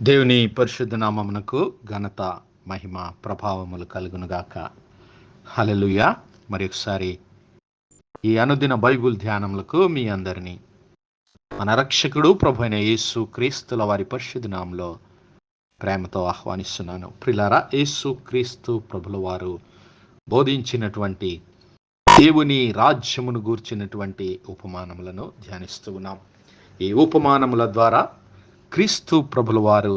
దేవుని పరిశుద్ధ నామమునకు ఘనత, మహిమ, ప్రభావములు కలుగునుగాక. హల్లెలూయా. మరి ఒకసారి ఈ అనుదిన బైబుల్ ధ్యానములకు మీ అందరినీ మన రక్షకుడు ప్రభు అయిన యేసు క్రీస్తుల వారి పరిశుద్ధ నామములో ప్రేమతో ఆహ్వానిస్తున్నాను. ప్రియులారా, యేసు క్రీస్తు ప్రభుల వారు బోధించినటువంటి దేవుని రాజ్యమును గూర్చినటువంటి ఉపమానములను ధ్యానిస్తూ ఉన్నాం. ఈ ఉపమానముల ద్వారా క్రీస్తు ప్రభుల వారు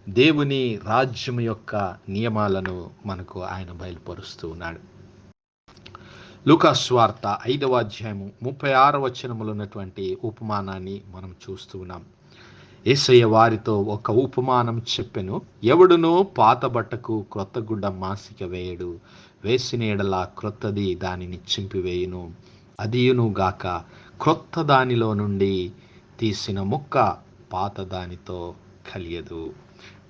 దేవుని రాజ్యం యొక్క నియమాలను మనకు ఆయన బయలుపరుస్తూ ఉన్నాడు. లూకాసు సువార్త 5వ అధ్యాయము 36వ వచనములో ఉన్నటువంటి ఉపమానాన్ని మనం చూస్తూ ఉన్నాం. యేసయ్య వారితో ఒక ఉపమానం చెప్పెను. ఎవడునో పాత బట్టకు క్రొత్త గుడ్డ మాసిక వేయడు, వేసిన ఎడల క్రొత్తది దానిని చింపివేయును. అదియును గాక క్రొత్త దానిలో నుండి తీసిన ముక్క పాత దానితో కలియదు.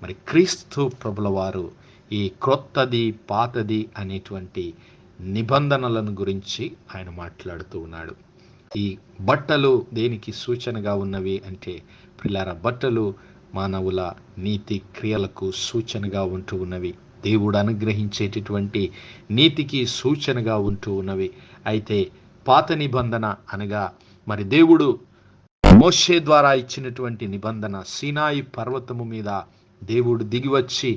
మరి క్రీస్తు ప్రభుల వారు ఈ క్రొత్తది పాతది అనేటువంటి నిబంధనలను గురించి ఆయన మాట్లాడుతూ ఉన్నాడు. ఈ బట్టలు దేనికి సూచనగా ఉన్నవి అంటే, ప్రియులారా, బట్టలు మానవుల నీతి క్రియలకు సూచనగా ఉంటూ ఉన్నవి. దేవుడు అనుగ్రహించేటటువంటి నీతికి సూచనగా ఉంటూ ఉన్నవి. అయితే పాత నిబంధన అనగా మరి దేవుడు మోషే ద్వారా ఇచ్చినటువంటి నిబంధన, సీనాయి పర్వతము మీద దేవుడు దిగివచ్చి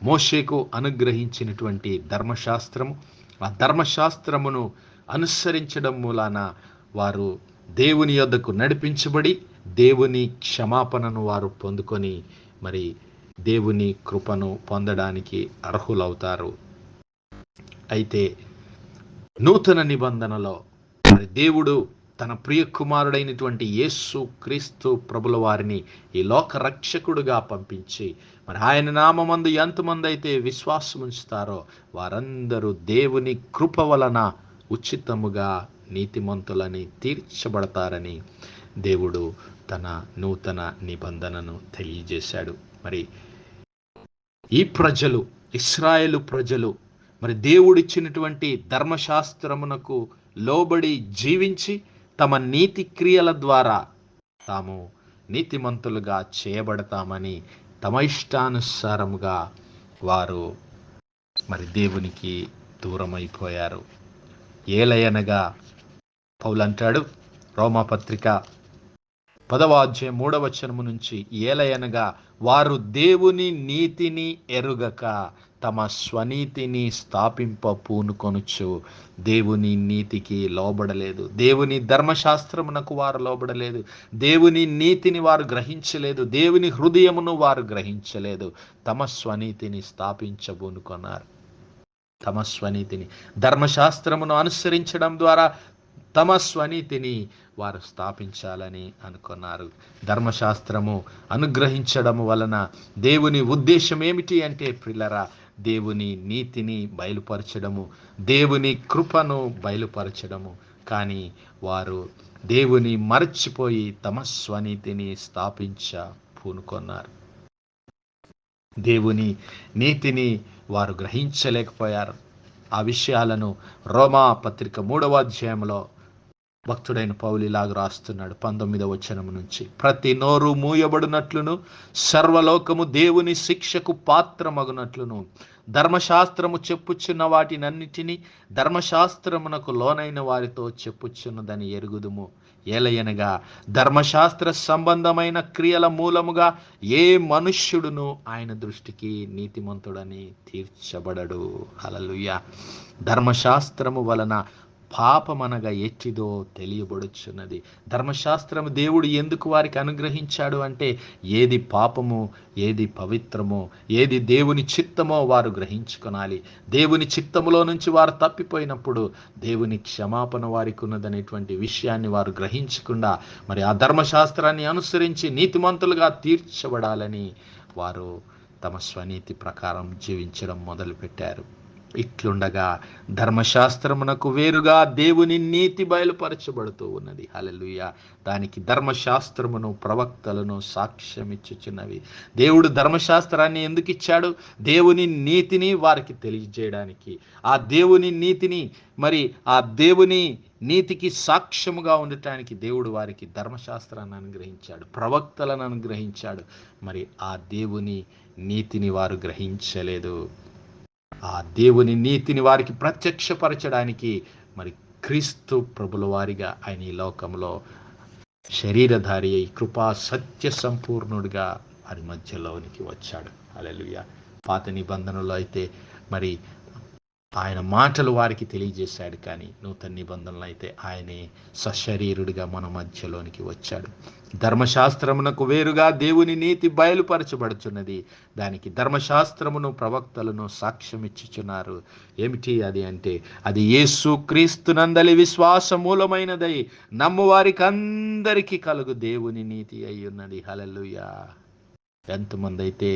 మోషేకు అనుగ్రహించినటువంటి ధర్మశాస్త్రము, ఆ ధర్మశాస్త్రమును అనుసరించడం మూలాన వారు దేవుని యొద్దకు నడిపించబడి దేవుని క్షమాపణను వారు పొందుకొని మరి దేవుని కృపను పొందడానికి అర్హులవుతారు. అయితే నూతన నిబంధనలో మరి దేవుడు తన ప్రియ కుమారుడైనటువంటి యేసు క్రీస్తు ప్రభుల వారిని ఈ లోక రక్షకుడుగా పంపించి మరి ఆయన నామమందు ఎంతమంది అయితే విశ్వాసం ఉంచుతారో వారందరూ దేవుని కృప వలన ఉచితముగా నీతిమంతులని తీర్చబడతారని దేవుడు తన నూతన నిబంధనను తెలియజేశాడు. మరి ఈ ప్రజలు, ఇశ్రాయేలు ప్రజలు మరి దేవుడిచ్చినటువంటి ధర్మశాస్త్రమునకు లోబడి జీవించి తమ నీతి క్రియల ద్వారా తాము నీతిమంతులుగా చేయబడతామని తమ ఇష్టానుసారముగా వారు మరి దేవునికి దూరమైపోయారు. ఏలయనగా పౌలు అంటాడు, రోమాపత్రిక 10వ అధ్యాయం 3వ వచనము నుంచి, ఏలయనగా వారు దేవుని నీతిని ఎరుగక తమ స్వనీతిని స్థాపింప పూనుకొనుచు దేవుని నీతికి లోబడలేదు. దేవుని ధర్మశాస్త్రమునకు వారు లోబడలేదు. దేవుని నీతిని వారు గ్రహించలేదు. దేవుని హృదయమును వారు గ్రహించలేదు. తమ స్వనీతిని స్థాపించబూనుకొన్నారు. తమ స్వనీతిని, ధర్మశాస్త్రమును అనుసరించడం ద్వారా తమ స్వనీతిని వారు స్థాపించాలని అనుకున్నారు. ధర్మశాస్త్రము అనుగ్రహించడం వలన దేవుని ఉద్దేశం ఏమిటి అంటే, ప్రియులారా, దేవుని నీతిని బయలుపరచడము, దేవుని కృపను బయలుపరచడము. కానీ వారు దేవుని మరచిపోయి తమ స్వనీతిని పూనుకొన్నారు. దేవుని నీతిని వారు గ్రహించలేకపోయారు. ఆ విషయాలను రోమా పత్రిక 3వ అధ్యాయంలో భక్తుడైన పౌలు ఇలాగ రాస్తున్నాడు 19వ వచనం నుంచి, ప్రతి నోరు మూయబడినట్లును సర్వలోకము దేవుని శిక్షకు పాత్రమగునట్లును ధర్మశాస్త్రము చెప్పుచున్న వాటినన్నిటినీ ధర్మశాస్త్రమునకు లోనైన వారితో చెప్పుచున్నదని ఎరుగుదుము. ఏలయనగా ధర్మశాస్త్ర సంబంధమైన క్రియల మూలముగా ఏ మనుష్యుడును ఆయన దృష్టికి నీతిమంతుడని తీర్చబడడు. హల్లెలూయా. ధర్మశాస్త్రము వలన పాపమనగా ఎట్టిదో తెలియబడుచున్నది. ధర్మశాస్త్రము దేవుడు ఎందుకు వారికి అనుగ్రహించాడు అంటే, ఏది పాపము, ఏది పవిత్రమో, ఏది దేవుని చిత్తమో వారు గ్రహించుకొనాలి. దేవుని చిత్తములో నుంచి వారు తప్పిపోయినప్పుడు దేవుని క్షమాపణ వారికి ఉన్నదనేటువంటి విషయాన్ని వారు గ్రహించకుండా మరి ఆ ధర్మశాస్త్రాన్ని అనుసరించి నీతిమంతులుగా తీర్చబడాలని వారు తమ స్వనీతి ప్రకారం జీవించడం మొదలుపెట్టారు. ఇట్లుండగా ధర్మశాస్త్రమునకు వేరుగా దేవుని నీతి బయలుపరచబడుతూ ఉన్నది. హల్లెలూయా. దానికి ధర్మశాస్త్రమును ప్రవక్తలను సాక్ష్యమిచ్చుచున్నవి. దేవుడు ధర్మశాస్త్రాన్ని ఎందుకు ఇచ్చాడు? దేవుని నీతిని వారికి తెలియజేయడానికి. ఆ దేవుని నీతిని మరి ఆ దేవుని నీతికి సాక్ష్యముగా ఉండటానికి దేవుడు వారికి ధర్మశాస్త్రాన్ని అనుగ్రహించాడు, ప్రవక్తలను అనుగ్రహించాడు. మరి ఆ దేవుని నీతిని వారు గ్రహించలేదు. ఆ దేవుని నీతిని వారికి ప్రత్యక్షపరచడానికి మరి క్రీస్తు ప్రభుల వారిగా ఆయన ఈ లోకంలో శరీరధారి అయి కృపా సత్య సంపూర్ణుడిగా వారి మధ్యలోనికి వచ్చాడు. హల్లెలూయా. పాత నిబంధనలో అయితే మరి ఆయన మాటలు వారికి తెలియజేశాడు, కానీ నూతన నిబంధనలు అయితే ఆయనే సశరీరుడిగా మన మధ్యలోనికి వచ్చాడు. ధర్మశాస్త్రమునకు వేరుగా దేవుని నీతి బయలుపరచబడుచున్నది. దానికి ధర్మశాస్త్రమును ప్రవక్తలను సాక్ష్యం ఇచ్చుచున్నారు. ఏమిటి అది అంటే, అది యేసు క్రీస్తునందలి విశ్వాస మూలమైనదై నమ్మువారికి అందరికీ కలుగు దేవుని నీతి అయి ఉన్నది. హల్లెలూయా. ఎంతమంది అయితే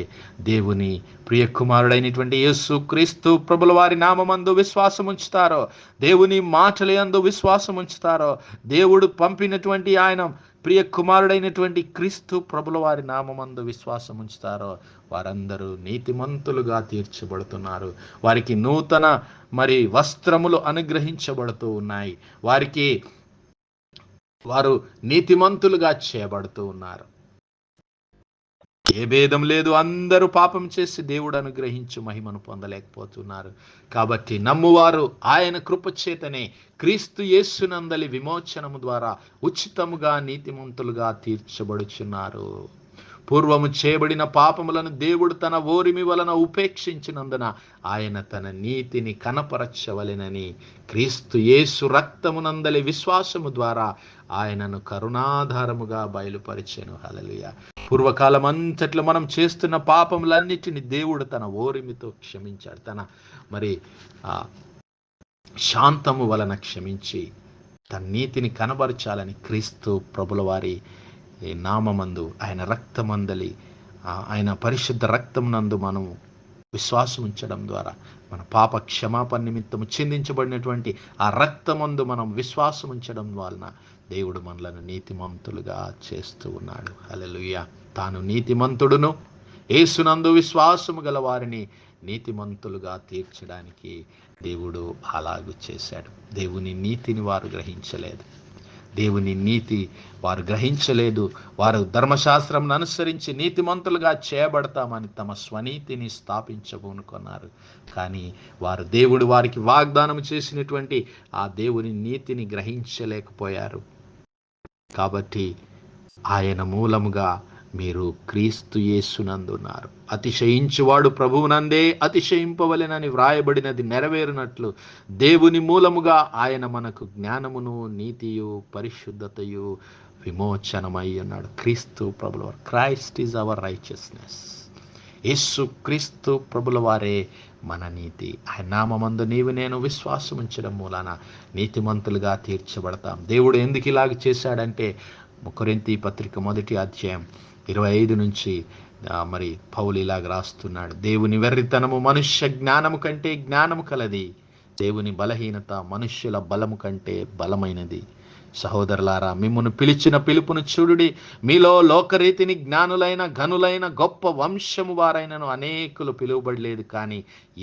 దేవుని ప్రియ కుమారుడైనటువంటి యేసు క్రీస్తు ప్రభుల వారి నామమందు విశ్వాసం ఉంచుతారో, దేవుని మాటల యందు విశ్వాసం ఉంచుతారో, దేవుడు పంపినటువంటి ఆయన ప్రియ కుమారుడైనటువంటి క్రీస్తు ప్రభుల వారి నామమందు విశ్వాసం ఉంచుతారో, వారందరూ నీతిమంతులుగా తీర్చబడుతున్నారు. వారికి నూతన మరి వస్త్రములు అనుగ్రహించబడుతూ ఉన్నాయి. వారు నీతిమంతులుగా చేయబడుతూ ఉన్నారు. ఏ భేదం లేదు. అందరూ పాపం చేసి దేవుడు అనుగ్రహించు మహిమను పొందలేకపోతున్నారు. కాబట్టి నమ్మువారు ఆయన కృపచేతనే క్రీస్తు యేసునందలి విమోచనము ద్వారా ఉచితముగా నీతిమంతులుగా తీర్చబడుచున్నారు. పూర్వము చేయబడిన పాపములను దేవుడు తన ఓరిమి వలన ఉపేక్షించినందున ఆయన తన నీతిని కనపరచవలెనని క్రీస్తు యేసు రక్తమునందలి విశ్వాసము ద్వారా ఆయనను కరుణాధారముగా బయలుపరిచెను. హల్లెలూయా. పూర్వకాలం అంతట్లో మనం చేస్తున్న పాపములన్నిటిని దేవుడు తన ఓరిమితో క్షమించాడు. తన మరి శాంతము వలన క్షమించి తన నీతిని కనబరచాలని క్రీస్తు ప్రభుల వారి నామమందు ఆయన రక్తమందలి ఆయన పరిశుద్ధ రక్తమునందు మనము విశ్వాసం ఉంచడం ద్వారా మన పాప క్షమాపణ నిమిత్తము చిందించబడినటువంటి ఆ రక్తమందు మనం విశ్వాసం ఉంచడం వలన దేవుడు మనలను నీతిమంతులుగా చేస్తూ ఉన్నాడు. హల్లెలూయా. తాను నీతిమంతుడును, యేసునందు విశ్వాసము గల వారిని నీతిమంతులుగా తీర్చడానికి దేవుడు అలాగూ చేశాడు. దేవుని నీతిని వారు గ్రహించలేదు. దేవుని నీతి వారు గ్రహించలేదు. వారు ధర్మశాస్త్రం అనుసరించి నీతిమంతులుగా చేయబడతామని తమ స్వనీతిని స్థాపించబోనుకున్నారు. కానీ వారు దేవుడు వారికి వాగ్దానం చేసినటువంటి ఆ దేవుని నీతిని గ్రహించలేకపోయారు. కాబట్టి ఆయన మూలముగా మీరు క్రీస్తు యేసునందున్నారు. అతిశయించువాడు ప్రభువునందే అతిశయింపవలెనని వ్రాయబడినది నెరవేరునట్లు దేవుని మూలముగా ఆయన మనకు జ్ఞానమును, నీతియు, పరిశుద్ధతయు, విమోచనమై ఉన్నాడు. క్రీస్తు ప్రభుల వారు, క్రైస్ట్ ఈజ్ అవర్ రైచియస్నెస్. యేసు క్రీస్తు ప్రభుల వారే మన నీతి. ఆయన నామమందు నీవు నేను విశ్వాసం ఉంచడం మూలాన నీతిమంతులుగా తీర్చబడతాం. దేవుడు ఎందుకు ఇలాగ చేశాడంటే, కొరింథీ పత్రిక 1వ అధ్యాయం 25 నుంచి మరి పౌలు ఇలాగ రాస్తున్నాడు. దేవుని వెర్రితనము మనుష్య జ్ఞానము కంటే జ్ఞానము కలది, దేవుని బలహీనత మనుష్యుల బలము కంటే బలమైనది. సహోదరులారా, మిమ్మును పిలిచిన పిలుపును చూడుడి. మీలో లోకరీతిని జ్ఞానులైన ఘనులైన గొప్ప వంశము వారైనను అనేకులు పిలువబడలేదు. కానీ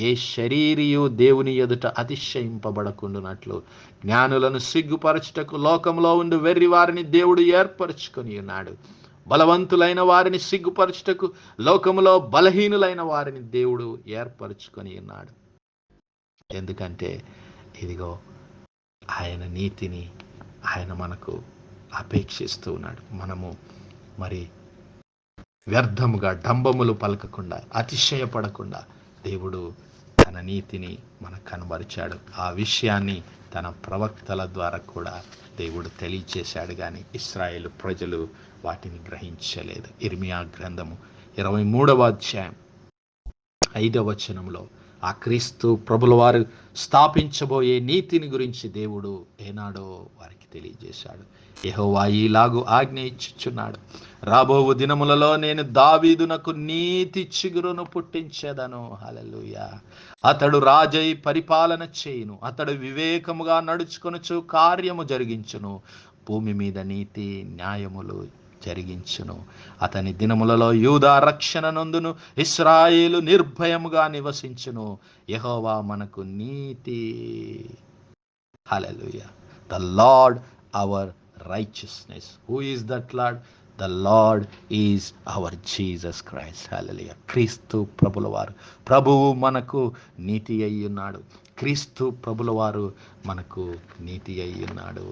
ఏ శరీరియు దేవుని ఎదుట అతిశయింపబడకుండునట్లు జ్ఞానులను సిగ్గుపరచుటకు లోకంలో ఉండి వెర్రి వారిని దేవుడు ఏర్పరచుకొని ఉన్నాడు. బలవంతులైన వారిని సిగ్గుపరచుటకు లోకములో బలహీనులైన వారిని దేవుడు ఏర్పరచుకొని ఉన్నాడు. ఎందుకంటే ఇదిగో ఆయన నీతిని ఆయన మనకు అపేక్షిస్తూ ఉన్నాడు. మనము మరి వ్యర్థముగా డంబములు పలకకుండా, అతిశయపడకుండా దేవుడు తన నీతిని మనకు కనబరిచాడు. ఆ విషయాన్ని తన ప్రవక్తల ద్వారా కూడా దేవుడు తెలియచేశాడు. కానీ ఇశ్రాయేలు ప్రజలు వాటిని గ్రహించలేదు. ఇర్మియా గ్రంథము 23వ అధ్యాయం 5వ వచనంలో ఆ క్రీస్తు ప్రభుల వారు స్థాపించబోయే నీతిని గురించి దేవుడు ఏనాడో వారికి తెలియజేశాడు. యెహోవా ఈలాగు ఆజ్ఞ ఇచ్చుచున్నాడు, రాబోవు దినములలో నేను దావీదునకు నీతి చిగురును పుట్టించేదను. హల్లెలూయా. అతడు రాజై పరిపాలన చేయును, అతడు వివేకముగా నడుచుకొనుచు కార్యము జరిగించును, భూమి మీద నీతి న్యాయములు జరిగించును. అతని దినములలో యూదా రక్షణ నొందును, ఇశ్రాయేలు నిర్భయముగా నివసించును. యెహోవా మనకు నీతి. Hallelujah. The Lord our righteousness. Who is that Lord? The Lord is our Jesus Christ. Hallelujah. క్రీస్తు ప్రభుల వారు, ప్రభువు మనకు నీతి అయ్యున్నాడు. క్రీస్తు ప్రభుల వారు మనకు నీతి అయ్యున్నాడు.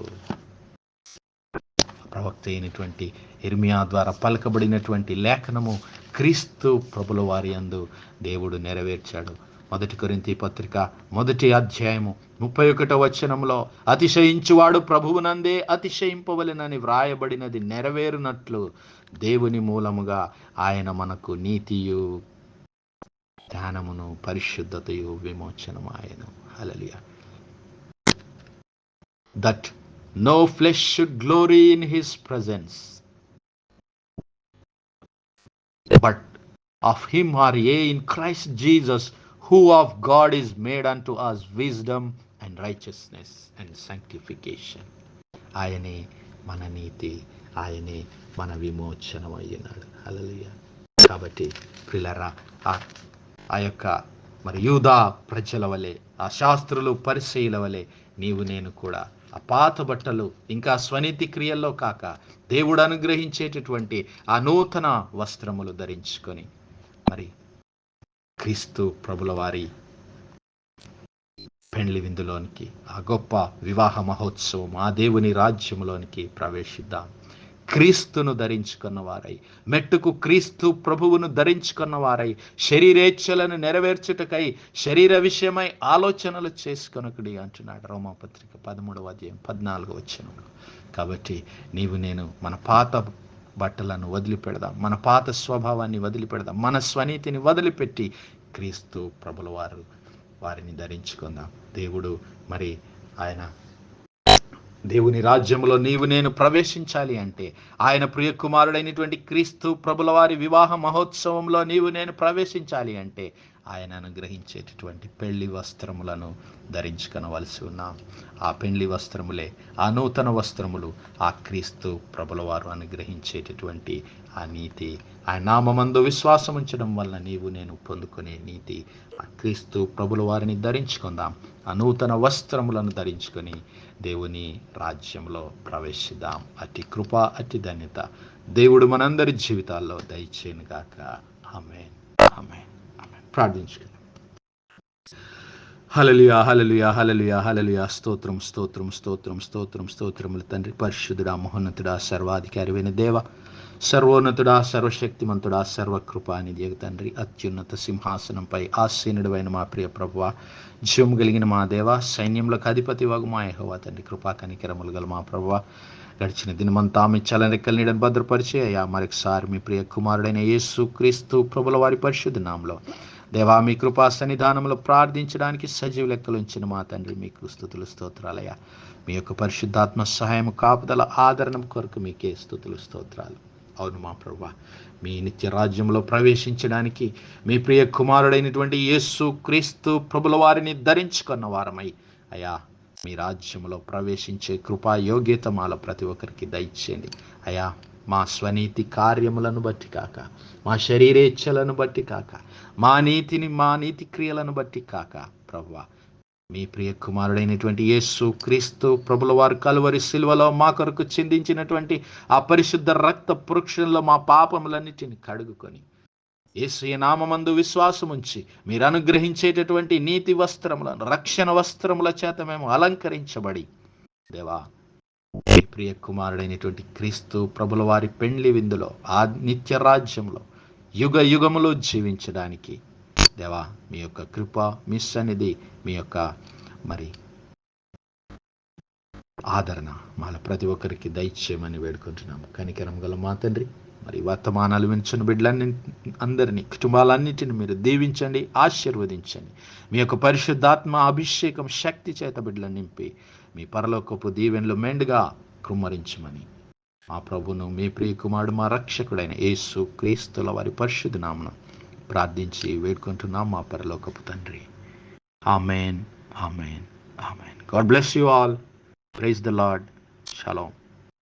ప్రవక్త అయినటువంటి ఇర్మియా ద్వారా పలకబడినటువంటి లేఖనము క్రీస్తు ప్రభుల వారి యందు దేవుడు నెరవేర్చాడు. 1 కొరింథీ పత్రిక 1వ అధ్యాయము 31వ వచనంలో, అతిశయించువాడు ప్రభువునందే అతిశయింపవలెనని వ్రాయబడినది నెరవేరునట్లు దేవుని మూలముగా ఆయన మనకు నీతియు జ్ఞానమును పరిశుద్ధతయు విమోచనమాయెను. Hallelujah. That no flesh should glory in his presence, but of him are ye in Christ Jesus, who of God is made unto us wisdom and righteousness and sanctification. ఆయనే మన నీతి, ఆయనే మన విమోచనమయ్యున్నాడు. హల్లెలూయా. కాబట్టి ప్రియులారా, ఆ యొక్క మరి యూదా ప్రజల వలె, ఆ శాస్త్రులు పరిసయ్యుల వలె నీవు నేను కూడా ఆ పాత బట్టలు ఇంకా స్వనీతి క్రియల్లో కాక దేవుడు అనుగ్రహించేటటువంటి ఆ నూతన వస్త్రములు ధరించుకొని మరి క్రీస్తు ప్రభుల వారి పెండ్లి విందులోనికి, ఆ గొప్ప వివాహ మహోత్సవం, ఆ దేవుని రాజ్యములోనికి ప్రవేశిద్దాం. క్రీస్తును ధరించుకున్న వారై, మెట్టుకు క్రీస్తు ప్రభువును ధరించుకున్న వారై, శరీరేచ్ఛలను నెరవేర్చుటకై శరీర విషయమై ఆలోచనలు చేసుకొనకుడి అంటున్నాడు రోమాపత్రిక 13వ అధ్యాయం 14వ వచనంలో. కాబట్టి నీవు నేను మన పాత బట్టలను వదిలిపెడదాం, మన పాత స్వభావాన్ని వదిలిపెడదాం, మన స్వనీతిని వదిలిపెట్టి క్రీస్తు ప్రభుల వారిని ధరించుకుందాం. దేవుడు మరి ఆయన దేవుని రాజ్యంలో నీవు నేను ప్రవేశించాలి అంటే, ఆయన ప్రియ కుమారుడైనటువంటి క్రీస్తు ప్రభుల వారి వివాహ మహోత్సవంలో నీవు నేను ప్రవేశించాలి అంటే ఆయన అనుగ్రహించేటటువంటి పెళ్లి వస్త్రములను ధరించుకొనవలసి ఉన్నాం. ఆ పెళ్లి వస్త్రములే, ఆ నూతన వస్త్రములు ఆ క్రీస్తు ప్రభుల వారు అనుగ్రహించేటటువంటి ఆ నీతి, ఆయన నామమందు విశ్వాసం ఉంచడం వలన నీవు నేను పొందుకునే నీతి. ఆ క్రీస్తు ప్రభుల వారిని ధరించుకుందాం. ఆ నూతన వస్త్రములను ధరించుకొని దేవుని రాజ్యంలో ప్రవేశిద్దాం. అతి కృప, అతి ధన్యత దేవుడు మనందరి జీవితాల్లో దయచేయను గాక. ఆమేన్, ఆమేన్, ఆమేన్. ప్రార్థించుకుందాం. హల్లెలూయా, హల్లెలూయా, హల్లెలూయా, హల్లెలూయా. స్తోత్రం, స్తోత్రం, స్తోత్రం, స్తోత్రం, స్తోత్రములు తండ్రి. పరిశుద్ధుడా, మహోన్నతుడా, సర్వాధికారివైన దేవ, సర్వోన్నతుడా, సర్వశక్తిమంతుడా, సర్వకృపానిధి తండ్రి, అత్యున్నత సింహాసనంపై ఆసీనుడైన మా ప్రియ ప్రభువా, జీవము కలిగిన మా దేవ, సైన్యములకు అధిపతి వగు మా యెహోవా తండ్రి, కృపా కనికరములు గల మా ప్రభువా, గడిచిన దినమంతా మీ చల్లరెక్కల నీడను భద్రపరిచి అయ్యా మరొకసారి మీ ప్రియ కుమారుడైన యేసు క్రీస్తు ప్రభుల వారి పరిశుద్ధ నామములో దేవా మీ కృపా సన్నిధానంలో ప్రార్థించడానికి సజీవ లెక్కలు ఉంచిన మా తండ్రి, మీకు స్తుతులు స్తోత్రాలయ్యా. మీ యొక్క పరిశుద్ధాత్మ సహాయం, కాపుదల, ఆదరణం కొరకు మీకే స్తుతులు స్తోత్రాలు. అవును మా ప్రభువా, మీ నిత్య రాజ్యంలో ప్రవేశించడానికి మీ ప్రియ కుమారుడైనటువంటి యేసు క్రీస్తు ప్రభుల వారిని ధరించుకున్న వారమై అయ్యా మీ రాజ్యంలో ప్రవేశించే కృపా యోగ్యత మాలో ప్రతి ఒక్కరికి దయచేయండి అయ్యా. మా స్వనీతి కార్యములను బట్టి కాక, మా శరీరేచ్ఛలను బట్టి కాక, మా నీతి క్రియలను బట్టి కాక ప్రభువా, మీ ప్రియ కుమారుడైనటువంటి యేసు క్రీస్తు ప్రభుల వారు కలువరి సిలువలో మా కొరకు చిందించినటువంటి ఆ పరిశుద్ధ రక్త పురుషంలో మా పాపములన్నిటిని కడుగుకొని యేసు నామమందు విశ్వాసముంచి మీరు అనుగ్రహించేటటువంటి నీతి వస్త్రములను, రక్షణ వస్త్రముల చేత మేము అలంకరించబడి దేవా మీ ప్రియ కుమారుడైనటువంటి క్రీస్తు ప్రభుల వారి పెండ్లి విందులో, ఆ నిత్య రాజ్యంలో యుగ యుగములో జీవించడానికి దేవా మీ యొక్క కృప, మీ సన్నిధి, మీ యొక్క మరి ఆదరణ మాల ప్రతి ఒక్కరికి దయచేయమని వేడుకుంటున్నాము. కనికరం గల మా తండ్రి, మరి వర్తమానాలు వింటున్న బిడ్డలన్నీ అందరినీ, కుటుంబాలన్నిటిని మీరు దీవించండి, ఆశీర్వదించండి. మీ యొక్క పరిశుద్ధాత్మ అభిషేకం శక్తి చేత బిడ్డలను నింపి మీ పరలోకపు దీవెనలు మెండుగా కుమ్మరించమని మా ప్రభును, మీ ప్రియ కుమారుడు, మా రక్షకుడైన యేసు క్రీస్తుల వారి పరిశుద్ధ నామమున ప్రార్థించి వేడుకుంటున్నాం మా పరలోకపు తండ్రి. Amen, amen, amen. God bless you all. Praise the Lord. Shalom.